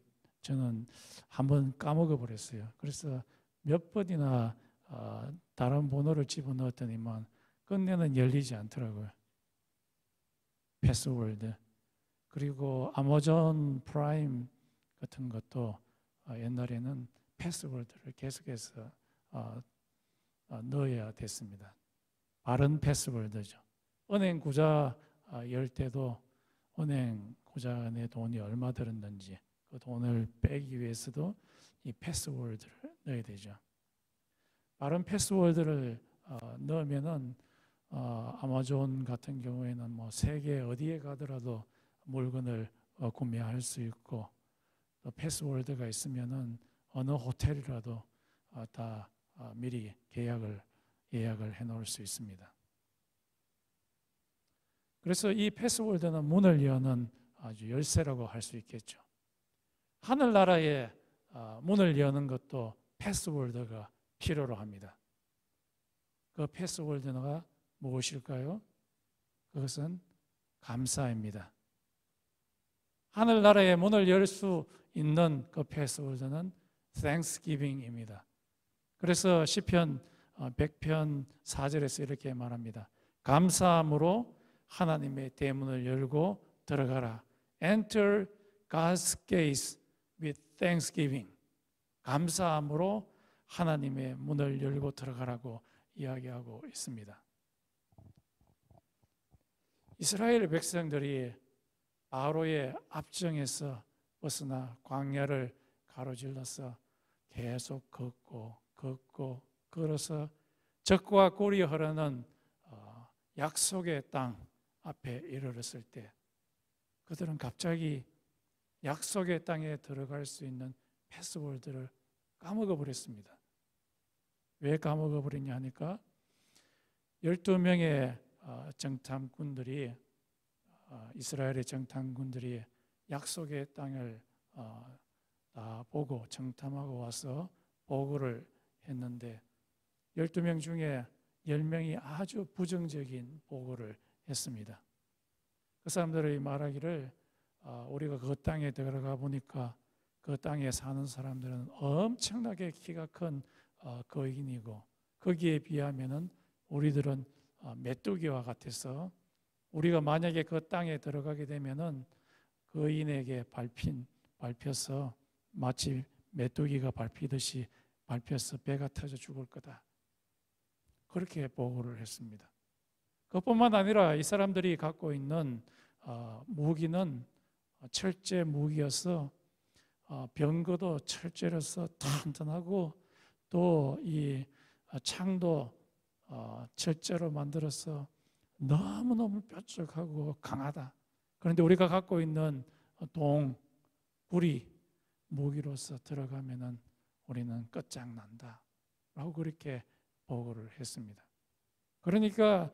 저는 한번 까먹어 버렸어요. 그래서 몇 번이나 다른 번호를 집어넣었더니만 끝내는 열리지 않더라고요. 패스워드. 그리고 아마존 프라임 같은 것도 옛날에는 패스워드를 계속해서 넣어야 됐습니다. 바른 패스워드죠. 은행 구자 열 때도 은행 구자 안에 돈이 얼마 들었는지 그 돈을 빼기 위해서도 이 패스워드를 넣어야 되죠. 바른 패스워드를 넣으면은 아마존 같은 경우에는 뭐 세계 어디에 가더라도 물건을 구매할 수 있고, 또 패스워드가 있으면은 어느 호텔이라도 다 미리 예약을 해 놓을 수 있습니다. 그래서 이 패스워드는 문을 여는 아주 열쇠라고 할 수 있겠죠. 하늘나라의 문을 여는 것도 패스워드가 필요로 합니다. 그 패스워드가 무엇일까요? 그것은 감사입니다. 하늘나라의 문을 열 수 있는 그 패스워드는 Thanksgiving입니다. 그래서 시편 100편 4절에서 이렇게 말합니다. 감사함으로 하나님의 대문을 열고 들어가라. Enter God's gates with thanksgiving. 감사함으로 하나님의 문을 열고 들어가라고 이야기하고 있습니다. 이스라엘 백성들이 바로의 압정에서 벗어나 광야를 가로질러서 계속 걷고 걸어서 적과 꿀이 흐르는 약속의 땅 앞에 이르렀을 때 그들은 갑자기 약속의 땅에 들어갈 수 있는 패스워드를 까먹어 버렸습니다. 왜 까먹어 버렸냐 하니까 12명의 정탐꾼들이 이스라엘의 정탐꾼들이 약속의 땅을 다 보고 정탐하고 와서 보고를 했는데 12명 중에 10명이 아주 부정적인 보고를 했습니다. 그 사람들이 말하기를 우리가 그 땅에 들어가 보니까 그 땅에 사는 사람들은 엄청나게 키가 큰 거인이고 거기에 비하면은 우리들은 메뚜기와 같아서 우리가 만약에 그 땅에 들어가게 되면은 거인에게 밟혀서 마치 메뚜기가 밟히듯이 밟혀서 배가 터져 죽을 거다. 그렇게 보고를 했습니다. 그것뿐만 아니라 이 사람들이 갖고 있는 무기는 철제 무기여서 병거도 철제로서 튼튼하고 또 이 창도 철제로 만들어서 너무너무 뾰족하고 강하다. 그런데 우리가 갖고 있는 구리 무기로서 들어가면은 우리는 끝장난다 라고 그렇게 보고를 했습니다. 그러니까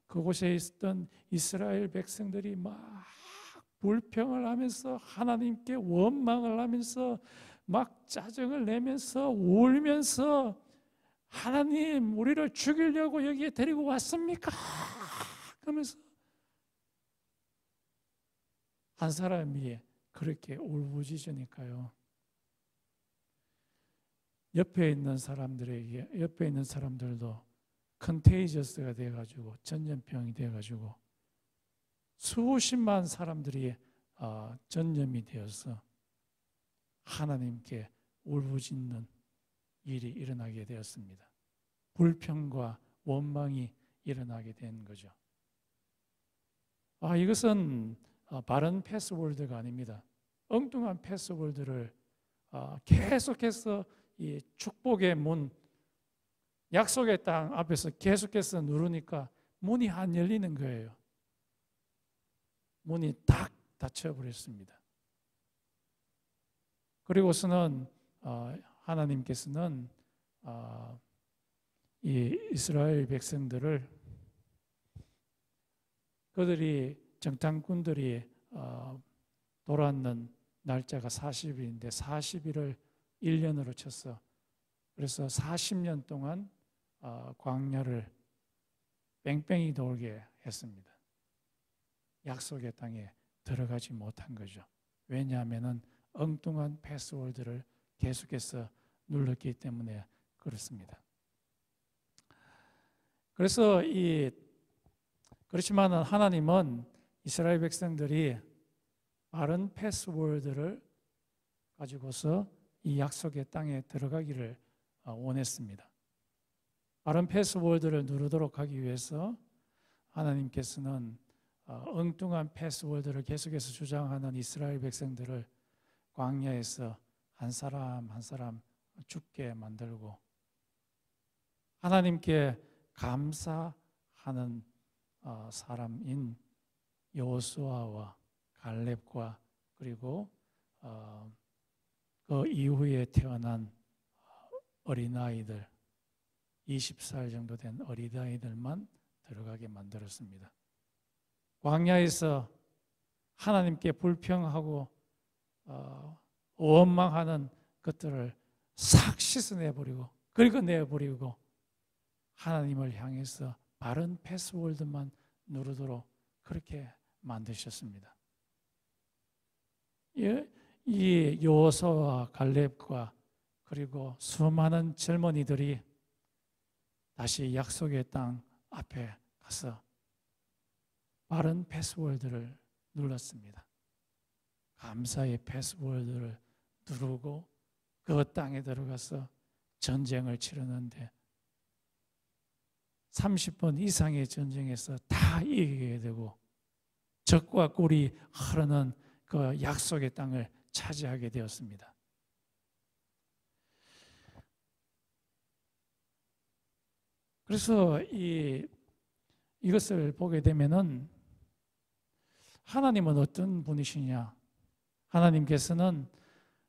그곳에 있었던 이스라엘 백성들이 막 불평을 하면서 하나님께 원망을 하면서 막 짜증을 내면서 울면서 하나님 우리를 죽이려고 여기에 데리고 왔습니까? 하면서 한 사람이 그렇게 울부짖으니까요. 옆에 있는 사람들도 컨테이저스가 돼가지고 전염병이 돼가지고 수십만 사람들이 전염이 되어서 하나님께 울부짖는 일이 일어나게 되었습니다. 불평과 원망이 일어나게 된 거죠. 이것은 바른 패스워드가 아닙니다. 엉뚱한 패스워드를 계속해서 이 축복의 문, 약속의 땅 앞에서 계속해서 누르니까 문이 안 열리는 거예요. 문이 딱 닫혀버렸습니다. 그리고서는 하나님께서는 이 이스라엘 백성들을 그들이 정탐꾼들이 돌아왔는 날짜가 40일인데 40일을 1년으로 쳤어. 그래서 40년 동안 광야를 뺑뺑이 돌게 했습니다. 약속의 땅에 들어가지 못한 거죠. 왜냐하면 엉뚱한 패스워드를 계속해서 눌렀기 때문에 그렇습니다. 그래서 그렇지만 하나님은 이스라엘 백성들이 바른 패스워드를 가지고서 이 약속의 땅에 들어가기를 원했습니다. 바른 패스워드를 누르도록 하기 위해서 하나님께서는 엉뚱한 패스워드를 계속해서 주장하는 이스라엘 백성들을 광야에서 한 사람 한 사람 죽게 만들고 하나님께 감사하는 사람인 여호수아와 갈렙과 그리고 그 이후에 태어난 어린아이들 20살 정도 된 어린아이들만 들어가게 만들었습니다. 광야에서 하나님께 불평하고 원망하는 것들을 싹 씻어내버리고 긁어내버리고 하나님을 향해서 바른 패스워드만 누르도록 그렇게 만드셨습니다. 이 여호수아와 갈렙과 그리고 수많은 젊은이들이 다시 약속의 땅 앞에 가서 바른 패스워드를 눌렀습니다. 감사의 패스워드를 누르고 그 땅에 들어가서 전쟁을 치르는데 30번 이상의 전쟁에서 다 이기게 되고 적과 꿀이 흐르는 그 약속의 땅을 차지하게 되었습니다. 그래서 이것을 보게 되면은 하나님은 어떤 분이시냐? 하나님께서는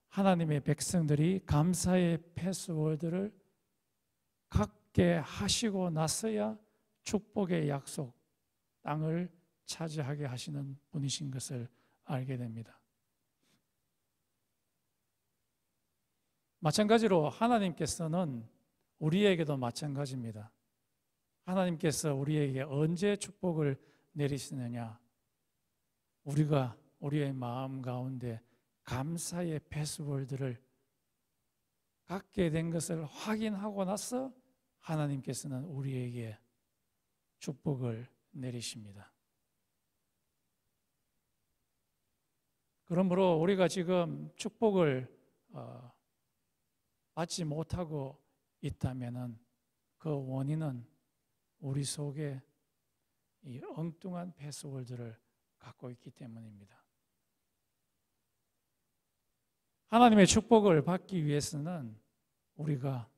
하나님의 백성들이 감사의 패스워드를 갖게 하시고 나서야 축복의 약속 땅을 차지하게 하시는 분이신 것을 알게 됩니다. 마찬가지로 하나님께서는 우리에게도 마찬가지입니다. 하나님께서 우리에게 언제 축복을 내리시느냐? 우리가 우리의 마음 가운데 감사의 패스워드를 갖게 된 것을 확인하고 나서 하나님께서는 우리에게 축복을 내리십니다. 그러므로 우리가 지금 축복을 받지 못하고 있다면 그 원인은 우리 속에 이 엉뚱한 패스워드를 갖고 있기 때문입니다. 하나님의 축복을 받기 위해서는 우리가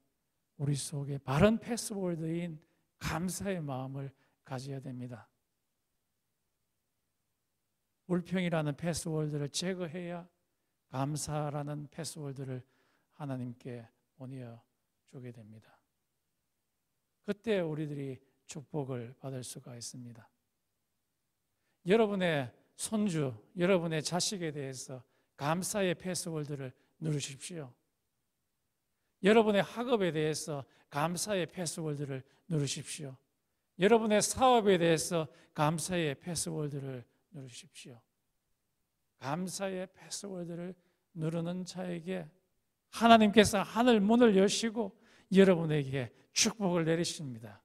우리 속에 바른 패스워드인 감사의 마음을 가져야 됩니다. 불평이라는 패스워드를 제거해야 감사라는 패스워드를 하나님께 보내주게 됩니다. 그때 우리들이 축복을 받을 수가 있습니다. 여러분의 손주, 여러분의 자식에 대해서 감사의 패스워드를 누르십시오. 여러분의 학업에 대해서 감사의 패스워드를 누르십시오. 여러분의 사업에 대해서 감사의 패스워드를 누르십시오. 감사의 패스워드를 누르는 자에게 하나님께서 하늘 문을 여시고 여러분에게 축복을 내리십니다.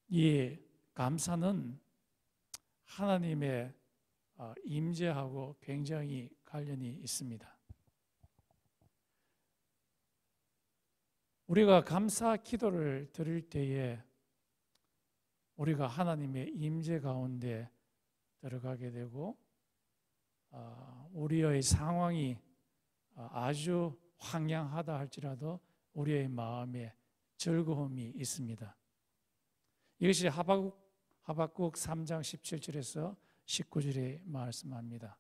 이 감사는 하나님의 임재하고 굉장히 관련이 있습니다. 우리가 감사 기도를 드릴 때에 우리가 하나님의 임재 가운데 들어가게 되고 우리의 상황이 아주 황량하다 할지라도 우리의 마음에 즐거움이 있습니다. 이것이 하박국 3장 17절에서 19절에 말씀합니다.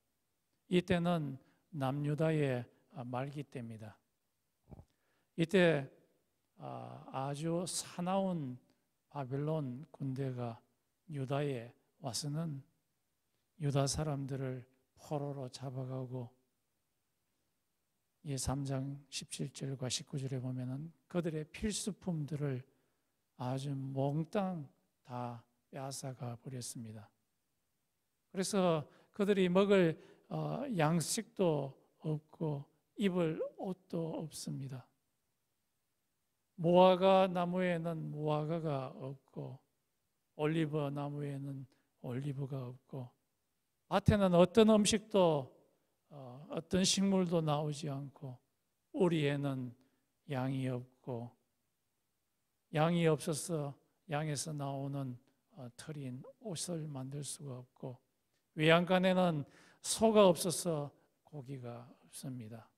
이때는 남유다의 말기 때입니다. 이때 아주 사나운 바벨론 군대가 유다에 와서는 유다 사람들을 포로로 잡아가고 이 3장 17절과 19절에 보면은 그들의 필수품들을 아주 몽땅 다 빼앗아가 버렸습니다. 그래서 그들이 먹을 양식도 없고 입을 옷도 없습니다. 무화과 나무에는 무화과가 없고 올리브 나무에는 올리브가 없고 밭에는 어떤 음식도 어떤 식물도 나오지 않고 우리에는 양이 없고 양이 없어서 양에서 나오는 털인 옷을 만들 수가 없고 외양간에는 소가 없어서 고기가 없습니다.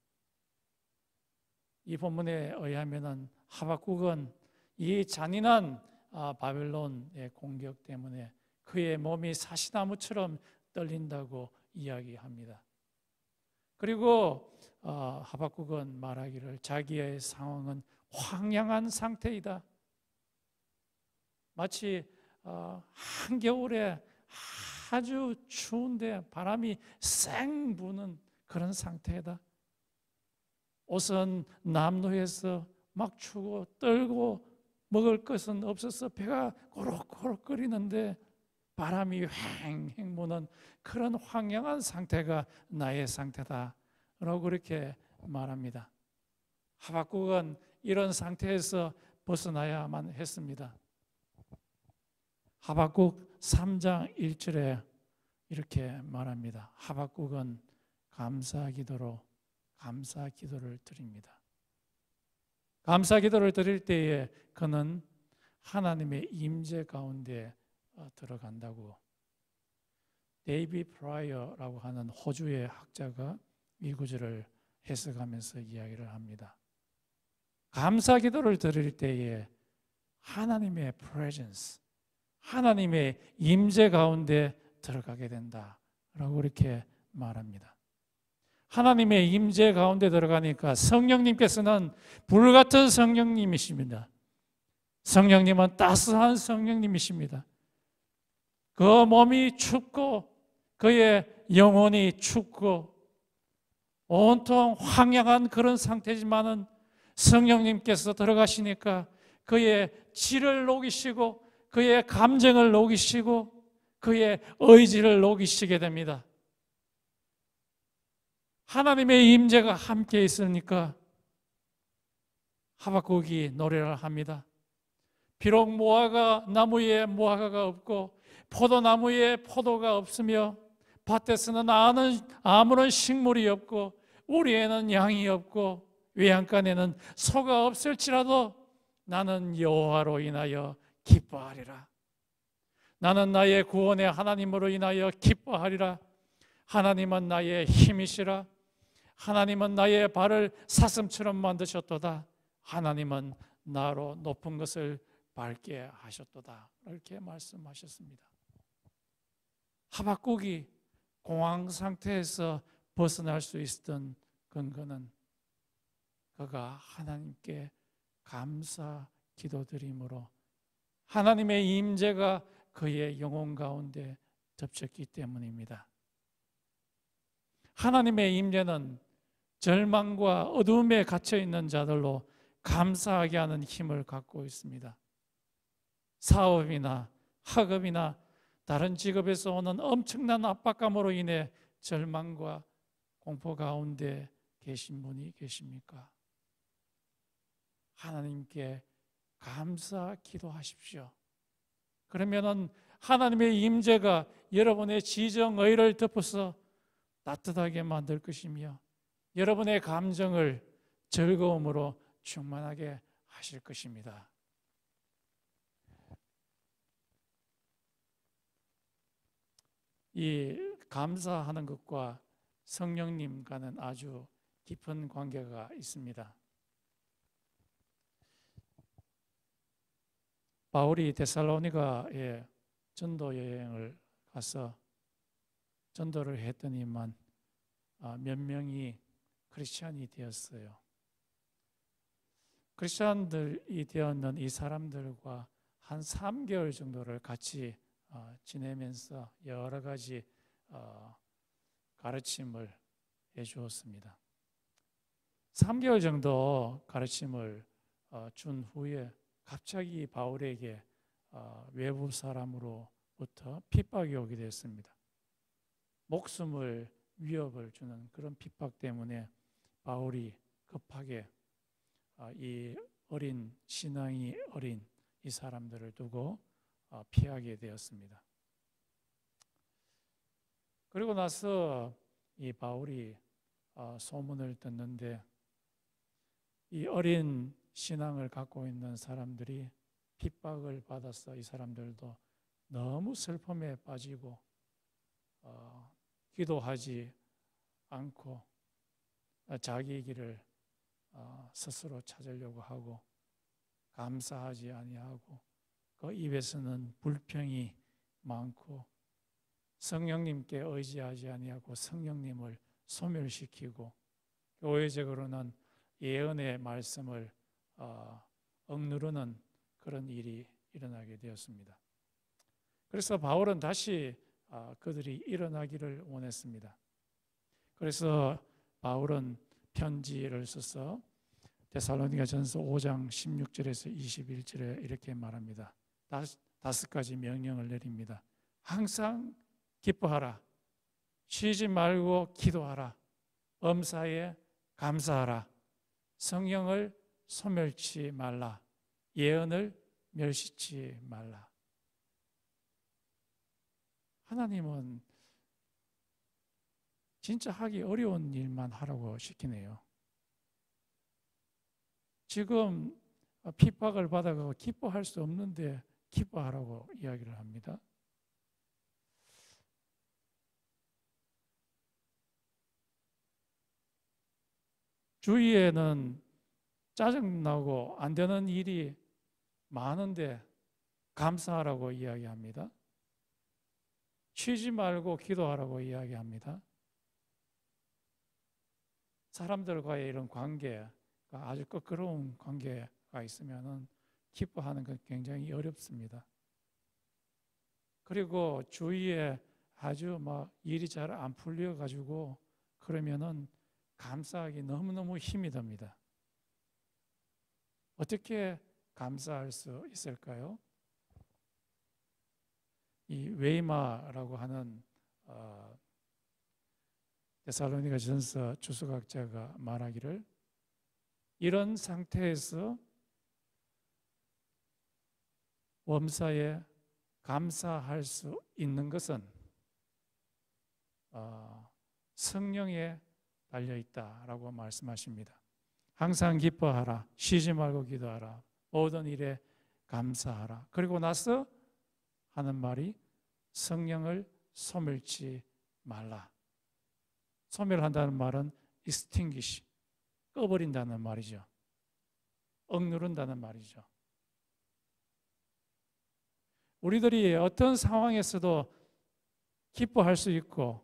이 본문에 의하면은 하박국은 이 잔인한 바벨론의 공격 때문에 그의 몸이 사시나무처럼 떨린다고 이야기합니다. 그리고 하박국은 말하기를 자기의 상황은 황량한 상태이다. 마치 한겨울에 아주 추운데 바람이 쌩 부는 그런 상태다. 옷은 남노에서 막 추고 떨고 먹을 것은 없어서 배가 고록고록 끓이는데 바람이 휑휑 부는 그런 황량한 상태가 나의 상태다 라고 그렇게 말합니다. 하박국은 이런 상태에서 벗어나야만 했습니다. 하박국 3장 1절에 이렇게 말합니다. 하박국은 감사 기도를 드립니다. 감사 기도를 드릴 때에 그는 하나님의 임재 가운데 들어간다고 데이비 프라이어라고 하는 호주의 학자가 이 구절을 해석하면서 이야기를 합니다. 감사 기도를 드릴 때에 하나님의 presence, 하나님의 임재 가운데 들어가게 된다라고 이렇게 말합니다. 하나님의 임재 가운데 들어가니까 성령님께서는 불같은 성령님이십니다. 성령님은 따스한 성령님이십니다. 그 몸이 춥고 그의 영혼이 춥고 온통 황량한 그런 상태지만은 성령님께서 들어가시니까 그의 질을 녹이시고 그의 감정을 녹이시고 그의 의지를 녹이시게 됩니다. 하나님의 임재가 함께 있으니까 하박국이 노래를 합니다. 비록 무화과 나무에 무화과가 없고 포도나무에 포도가 없으며 밭에서는 아무런 식물이 없고 우리에는 양이 없고 외양간에는 소가 없을지라도 나는 여호와로 인하여 기뻐하리라. 나는 나의 구원의 하나님으로 인하여 기뻐하리라. 하나님은 나의 힘이시라. 하나님은 나의 발을 사슴처럼 만드셨도다. 하나님은 나로 높은 것을 밟게 하셨도다. 이렇게 말씀하셨습니다. 하박국이 공황 상태에서 벗어날 수 있었던 근거는 그가 하나님께 감사 기도드림으로 하나님의 임재가 그의 영혼 가운데 덮쳤기 때문입니다. 하나님의 임재는 절망과 어두움에 갇혀 있는 자들로 감사하게 하는 힘을 갖고 있습니다. 사업이나 학업이나 다른 직업에서 오는 엄청난 압박감으로 인해 절망과 공포 가운데 계신 분이 계십니까? 하나님께 감사 기도하십시오. 그러면은 하나님의 임재가 여러분의 지정의를 덮어서 따뜻하게 만들 것이며 여러분의 감정을 즐거움으로 충만하게 하실 것입니다. 이 감사하는 것과 성령님과는 아주 깊은 관계가 있습니다. 바울이 데살로니가에 전도 여행을 가서 전도를 했더니만 몇 명이 크리스찬이 되었어요. 크리스찬들이 되었는 이 사람들과 한 3개월 정도를 같이 지내면서 여러 가지 가르침을 해주었습니다. 3개월 정도 가르침을 준 후에 갑자기 바울에게 외부 사람으로부터 핍박이 오게 됐습니다. 목숨을 위협을 주는 그런 핍박 때문에 바울이 급하게 이 어린 신앙이 어린 이 사람들을 두고 피하게 되었습니다. 그리고 나서 이 바울이 소문을 듣는데 이 어린 신앙을 갖고 있는 사람들이 핍박을 받아서 이 사람들도 너무 슬픔에 빠지고 기도하지 않고 자기 길을 스스로 찾으려고 하고 감사하지 아니하고 그 입에서는 불평이 많고 성령님께 의지하지 아니하고 성령님을 소멸시키고 교회적으로는 예언의 말씀을 억누르는 그런 일이 일어나게 되었습니다. 그래서 바울은 다시 그들이 일어나기를 원했습니다. 그래서 바울은 편지를 써서 데살로니가전서 5장 16절에서 21절에 이렇게 말합니다. 5가지 명령을 내립니다. 항상 기뻐하라. 쉬지 말고 기도하라. 엄사에 감사하라. 성령을 소멸치 말라. 예언을 멸시치 말라. 하나님은 진짜 하기 어려운 일만 하라고 시키네요. 지금 핍박을 받아가고 기뻐할 수 없는데 기뻐하라고 이야기를 합니다. 주위에는 짜증나고 안 되는 일이 많은데 감사하라고 이야기합니다. 쉬지 말고 기도하라고 이야기합니다. 사람들과의 이런 관계가 아주 껄끄러운 관계가 있으면 기뻐하는 건 굉장히 어렵습니다. 그리고 주위에 아주 일이 잘 안 풀려가지고 그러면은 감사하기 너무너무 힘이 듭니다. 어떻게 감사할 수 있을까요? 이 웨이마라고 하는 데살로니가전서 주석학자가 말하기를 이런 상태에서 범사에 감사할 수 있는 것은 성령에 달려 있다라고 말씀하십니다. 항상 기뻐하라, 쉬지 말고 기도하라, 모든 일에 감사하라. 그리고 나서 하는 말이 성령을 소멸치 말라. 소멸한다는 말은 extinguish, 꺼버린다는 말이죠. 억누른다는 말이죠. 우리들이 어떤 상황에서도 기뻐할 수 있고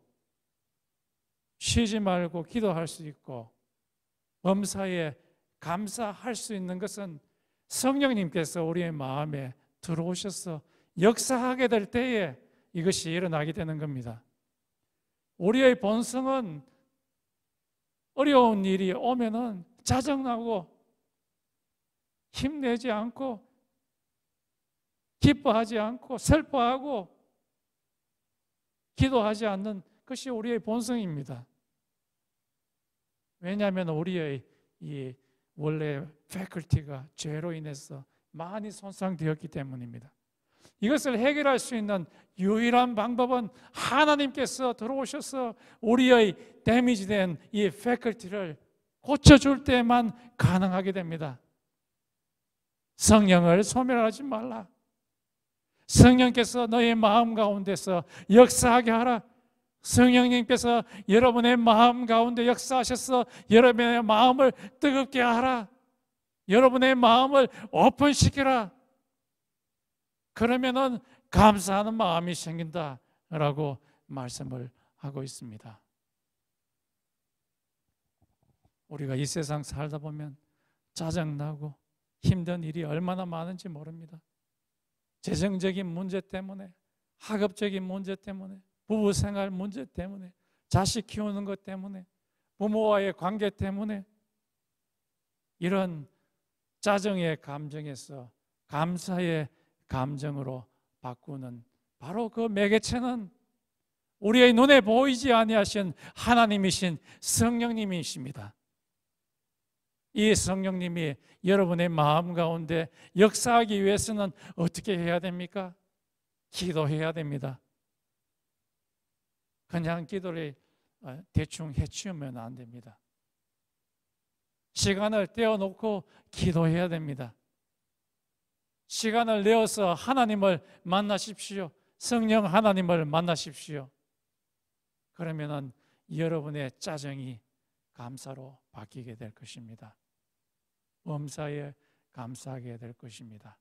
쉬지 말고 기도할 수 있고 범사에 감사할 수 있는 것은 성령님께서 우리의 마음에 들어오셔서 역사하게 될 때에 이것이 일어나게 되는 겁니다. 우리의 본성은 어려운 일이 오면은 짜증나고 힘내지 않고 기뻐하지 않고 슬퍼하고 기도하지 않는 것이 우리의 본성입니다. 왜냐하면 우리의 이 원래 패컬티가 죄로 인해서 많이 손상되었기 때문입니다. 이것을 해결할 수 있는 유일한 방법은 하나님께서 들어오셔서 우리의 데미지된 이 패컬티를 고쳐줄 때만 가능하게 됩니다. 성령을 소멸하지 말라. 성령께서 너의 마음 가운데서 역사하게 하라. 성령님께서 여러분의 마음 가운데 역사하셔서 여러분의 마음을 뜨겁게 하라. 여러분의 마음을 오픈시키라. 그러면은 감사하는 마음이 생긴다라고 말씀을 하고 있습니다. 우리가 이 세상 살다 보면 짜증나고 힘든 일이 얼마나 많은지 모릅니다. 재정적인 문제 때문에, 학업적인 문제 때문에, 부부생활 문제 때문에, 자식 키우는 것 때문에, 부모와의 관계 때문에 이런 짜증의 감정에서 감사의 감정으로 바꾸는 바로 그 매개체는 우리의 눈에 보이지 아니하신 하나님이신 성령님이십니다. 이 성령님이 여러분의 마음 가운데 역사하기 위해서는 어떻게 해야 됩니까? 기도해야 됩니다. 그냥 기도를 대충 해치우면 안 됩니다. 시간을 떼어놓고 기도해야 됩니다. 시간을 내어서 하나님을 만나십시오. 성령 하나님을 만나십시오. 그러면은 여러분의 짜증이 감사로 바뀌게 될 것입니다. 범사에 감사하게 될 것입니다.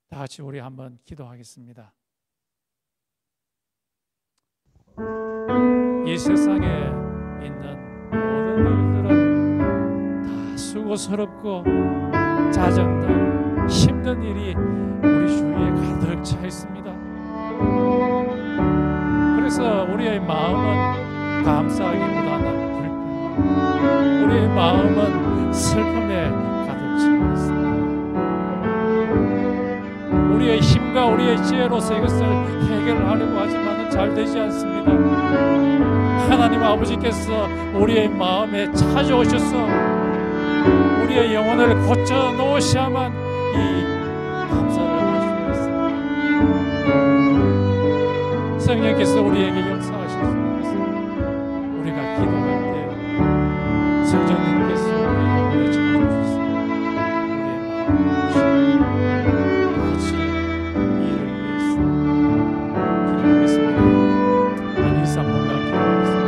다 같이 우리 한번 기도하겠습니다. 이 세상에 있는 모든 일들은 다 수고스럽고 짜증나고 힘든 일이 우리 주위에 가득 차 있습니다. 그래서 우리의 마음은 감사하기보다는 불평, 우리의 마음은 슬픔에 가득 차 있습니다. 우리의 힘과 우리의 지혜로서 이것을 해결하려고 하지만 잘 되지 않습니다. 하나님 아버지께서 우리의 마음에 찾아오셔서 우리의 영혼을 고쳐 놓으셔야만 이 감사를 할 수가 있습니다. 성령께서 우리에게 역사하실 수 있는 것은 우리가 기도할 때 성령님께서 우리의 영혼을 찾아주셔서 우리의 마음을 같이 이를 위해서 기도하겠습니다. 한 2, 3분간 기도하겠습니다.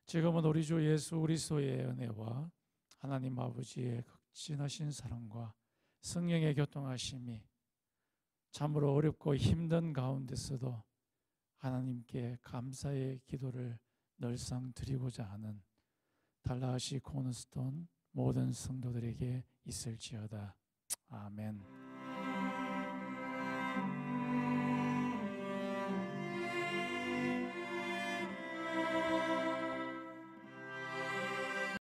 지금은 우리 주 예수 그리스도의 은혜와 하나님 아버지의 극진하신 사랑과 성령의 교통하심이 참으로 어렵고 힘든 가운데서도 하나님께 감사의 기도를 늘상 드리고자 하는 달라하시 코너스톤 모든 성도들에게 있을지어다. 아멘.